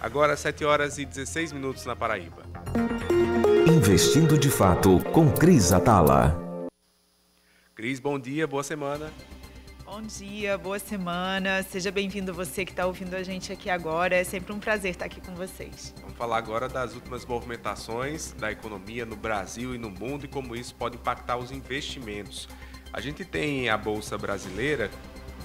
Agora 7 horas e 16 minutos na Paraíba. Investindo de Fato com Cris Atala. Cris, bom dia, boa semana. Bom dia, boa semana. Seja bem-vindo você que está ouvindo a gente aqui agora. É sempre um prazer estar aqui com vocês. Vamos falar agora das últimas movimentações da economia no Brasil e no mundo e como isso pode impactar os investimentos. A gente tem a Bolsa Brasileira,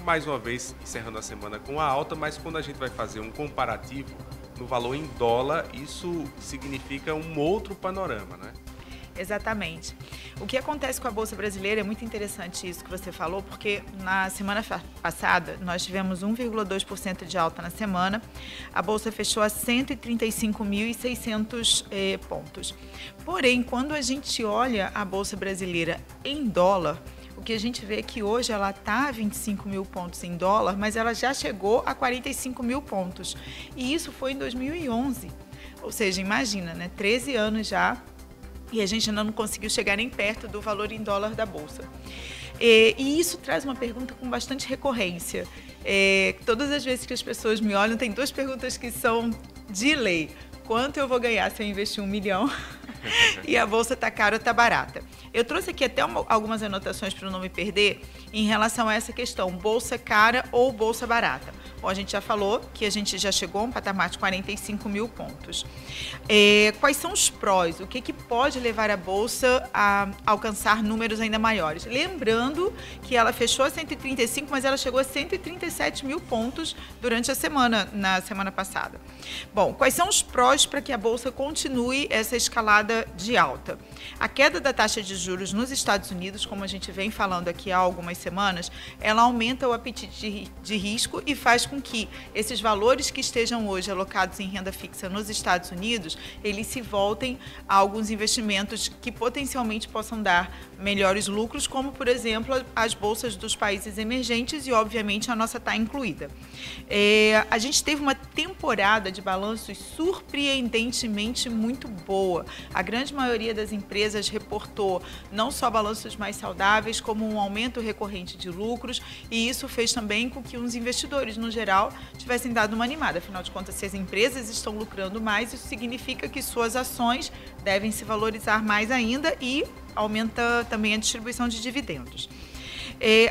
mais uma vez encerrando a semana com a alta, mas quando a gente vai fazer um comparativo no valor em dólar, isso significa um outro panorama, né? Exatamente. O que acontece com a Bolsa Brasileira é muito interessante isso que você falou, porque na semana passada nós tivemos 1,2% de alta na semana. A Bolsa fechou a 135.600 pontos. Porém, quando a gente olha a Bolsa Brasileira em dólar, o que a gente vê é que hoje ela está a 25 mil pontos em dólar, mas ela já chegou a 45 mil pontos. E isso foi em 2011. Ou seja, imagina, né? 13 anos já. E a gente ainda não conseguiu chegar nem perto do valor em dólar da Bolsa. E isso traz uma pergunta com bastante recorrência. Todas as vezes que as pessoas me olham, tem duas perguntas que são de lei. Quanto eu vou ganhar se eu investir 1 milhão? E a Bolsa está cara ou está barata? Eu trouxe aqui até algumas anotações para não me perder em relação a essa questão, Bolsa cara ou Bolsa barata. Bom, a gente já falou que a gente já chegou a um patamar de 45 mil pontos. Quais são os prós? O que pode levar a Bolsa a alcançar números ainda maiores? Lembrando que ela fechou a 135, mas ela chegou a 137 mil pontos durante a semana, na semana passada. Bom, quais são os prós para que a Bolsa continue essa escalada de alta? A queda da taxa de juros nos Estados Unidos, como a gente vem falando aqui há algumas semanas, ela aumenta o apetite de risco e faz com que esses valores que estejam hoje alocados em renda fixa nos Estados Unidos, eles se voltem a alguns investimentos que potencialmente possam dar melhores lucros, como, por exemplo, as bolsas dos países emergentes e, obviamente, a nossa está incluída. A gente teve uma temporada de balanços surpreendentemente muito boa. A grande maioria das empresas reportou não só balanços mais saudáveis, como um aumento recorrente de lucros, e isso fez também com que os investidores, no geral, tivessem dado uma animada. Afinal de contas, se as empresas estão lucrando mais, isso significa que suas ações devem se valorizar mais ainda e aumenta também a distribuição de dividendos.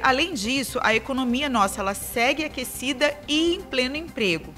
Além disso, a economia nossa ela segue aquecida e em pleno emprego.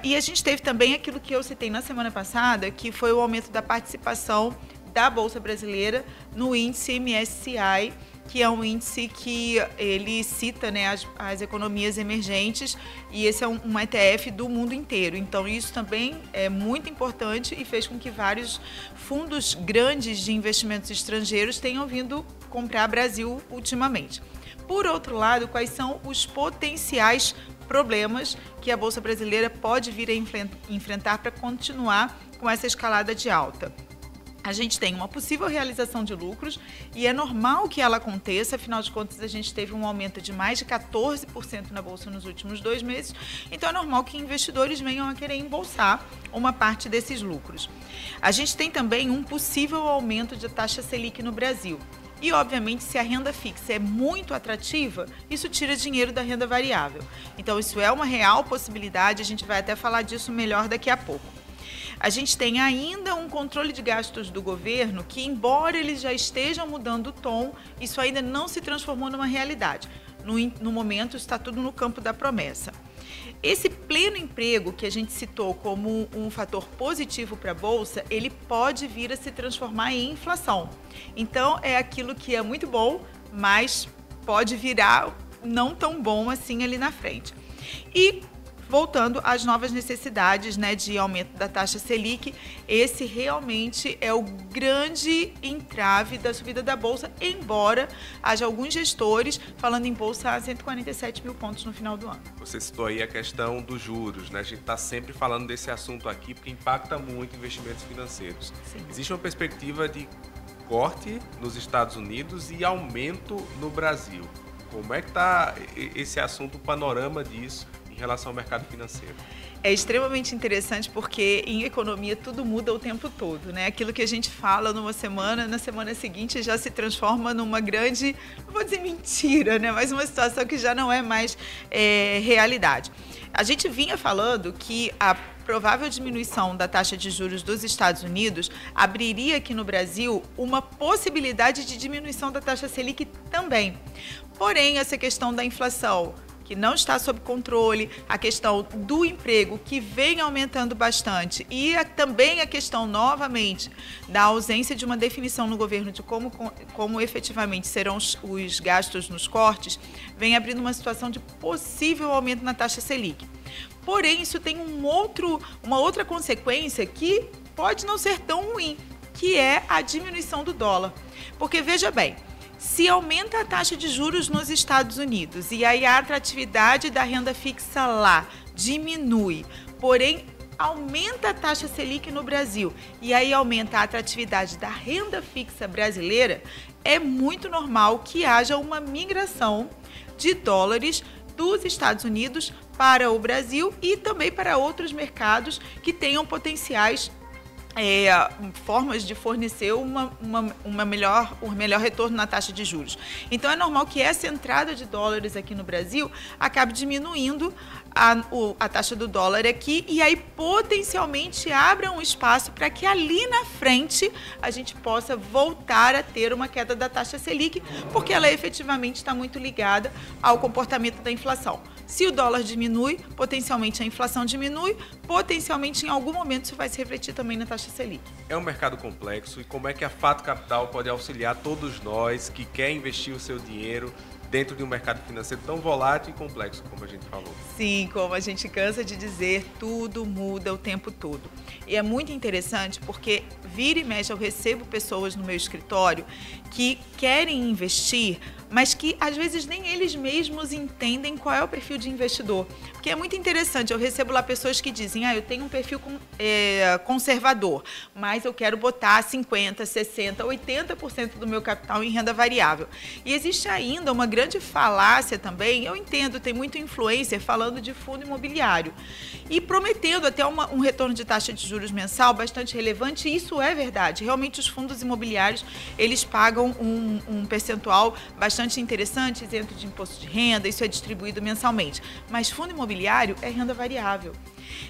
E a gente teve também aquilo que eu citei na semana passada, que foi o aumento da participação da Bolsa Brasileira no índice MSCI, que é um índice que ele cita, né, as economias emergentes, e esse é um ETF do mundo inteiro. Então, isso também é muito importante e fez com que vários fundos grandes de investimentos estrangeiros tenham vindo comprar Brasil ultimamente. Por outro lado, quais são os potenciais problemas que a Bolsa Brasileira pode vir a enfrentar para continuar com essa escalada de alta? A gente tem uma possível realização de lucros e é normal que ela aconteça, afinal de contas a gente teve um aumento de mais de 14% na Bolsa nos últimos 2 meses, então é normal que investidores venham a querer embolsar uma parte desses lucros. A gente tem também um possível aumento de taxa Selic no Brasil. E, obviamente, se a renda fixa é muito atrativa, isso tira dinheiro da renda variável. Então, isso é uma real possibilidade, a gente vai até falar disso melhor daqui a pouco. A gente tem ainda um controle de gastos do governo que, embora eles já estejam mudando o tom, isso ainda não se transformou numa realidade. No momento, está tudo no campo da promessa. Esse pleno emprego que a gente citou como um fator positivo para a Bolsa, ele pode vir a se transformar em inflação. Então, é aquilo que é muito bom, mas pode virar não tão bom assim ali na frente. E voltando às novas necessidades, né, de aumento da taxa Selic, esse realmente é o grande entrave da subida da Bolsa, embora haja alguns gestores falando em Bolsa a 147 mil pontos no final do ano. Você citou aí a questão dos juros, né? A gente está sempre falando desse assunto aqui porque impacta muito investimentos financeiros. Sim. Existe uma perspectiva de corte nos Estados Unidos e aumento no Brasil. Como é que está esse assunto, o panorama disso em relação ao mercado financeiro? É extremamente interessante porque em economia tudo muda o tempo todo, né? Aquilo que a gente fala numa semana, na semana seguinte já se transforma numa grande, não vou dizer mentira, né? Mas uma situação que já não é mais realidade. A gente vinha falando que a provável diminuição da taxa de juros dos Estados Unidos abriria aqui no Brasil uma possibilidade de diminuição da taxa Selic também. Porém, essa questão da inflação, que não está sob controle, a questão do emprego, que vem aumentando bastante, e também a questão, novamente, da ausência de uma definição no governo de como efetivamente serão os gastos nos cortes, vem abrindo uma situação de possível aumento na taxa Selic. Porém, isso tem uma outra consequência que pode não ser tão ruim, que é a diminuição do dólar. Porque, veja bem, se aumenta a taxa de juros nos Estados Unidos e aí a atratividade da renda fixa lá diminui, porém aumenta a taxa Selic no Brasil e aí aumenta a atratividade da renda fixa brasileira, é muito normal que haja uma migração de dólares dos Estados Unidos para o Brasil e também para outros mercados que tenham potenciais formas de fornecer um melhor retorno na taxa de juros. Então, é normal que essa entrada de dólares aqui no Brasil acabe diminuindo a taxa do dólar aqui e aí potencialmente abra um espaço para que ali na frente a gente possa voltar a ter uma queda da taxa Selic, porque ela efetivamente está muito ligada ao comportamento da inflação. Se o dólar diminui, potencialmente a inflação diminui, potencialmente em algum momento isso vai se refletir também na taxa Selic. É um mercado complexo e como é que a Fato Capital pode auxiliar todos nós que querem investir o seu dinheiro dentro de um mercado financeiro tão volátil e complexo como a gente falou? Sim, como a gente cansa de dizer, tudo muda o tempo todo. E é muito interessante porque vira e mexe eu recebo pessoas no meu escritório que querem investir, mas que às vezes nem eles mesmos entendem qual é o perfil de investidor. Porque é muito interessante, eu recebo lá pessoas que dizem, eu tenho um perfil conservador, mas eu quero botar 50%, 60%, 80% do meu capital em renda variável. E existe ainda uma grande falácia também, eu entendo, tem muito influencer falando de fundo imobiliário e prometendo até um retorno de taxa de juros mensal bastante relevante, e isso é verdade. Realmente os fundos imobiliários, eles pagam um percentual bastante interessante, isento de imposto de renda, isso é distribuído mensalmente. Mas fundo imobiliário é renda variável.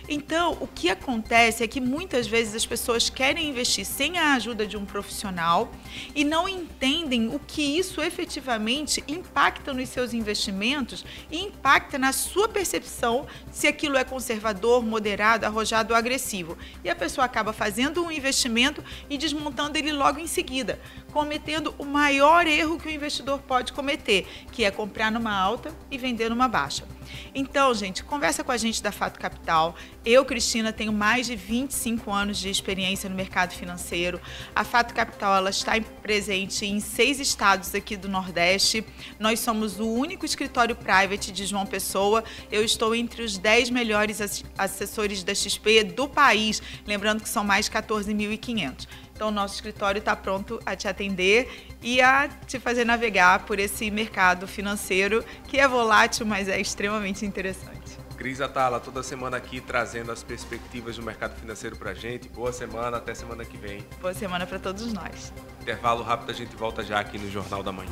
Então, o que acontece é que muitas vezes as pessoas querem investir sem a ajuda de um profissional e não entendem o que isso efetivamente impacta nos seus investimentos e impacta na sua percepção se aquilo é conservador, moderado, arrojado ou agressivo. E a pessoa acaba fazendo um investimento e desmontando ele logo em seguida, cometendo o maior erro que o investidor pode cometer, que é comprar numa alta e vender numa baixa. Então, gente, conversa com a gente da Fato Capital. Eu, Cristina, tenho mais de 25 anos de experiência no mercado financeiro. A Fato Capital, ela está presente em 6 estados aqui do Nordeste. Nós somos o único escritório private de João Pessoa. Eu estou entre os 10 melhores assessores da XP do país, lembrando que são mais de 14.500. Então, o nosso escritório está pronto a te atender e a te fazer navegar por esse mercado financeiro que é volátil, mas é extremamente interessante. Cris Atala, toda semana aqui trazendo as perspectivas do mercado financeiro para a gente. Boa semana, até semana que vem. Boa semana para todos nós. Intervalo rápido, a gente volta já aqui no Jornal da Manhã.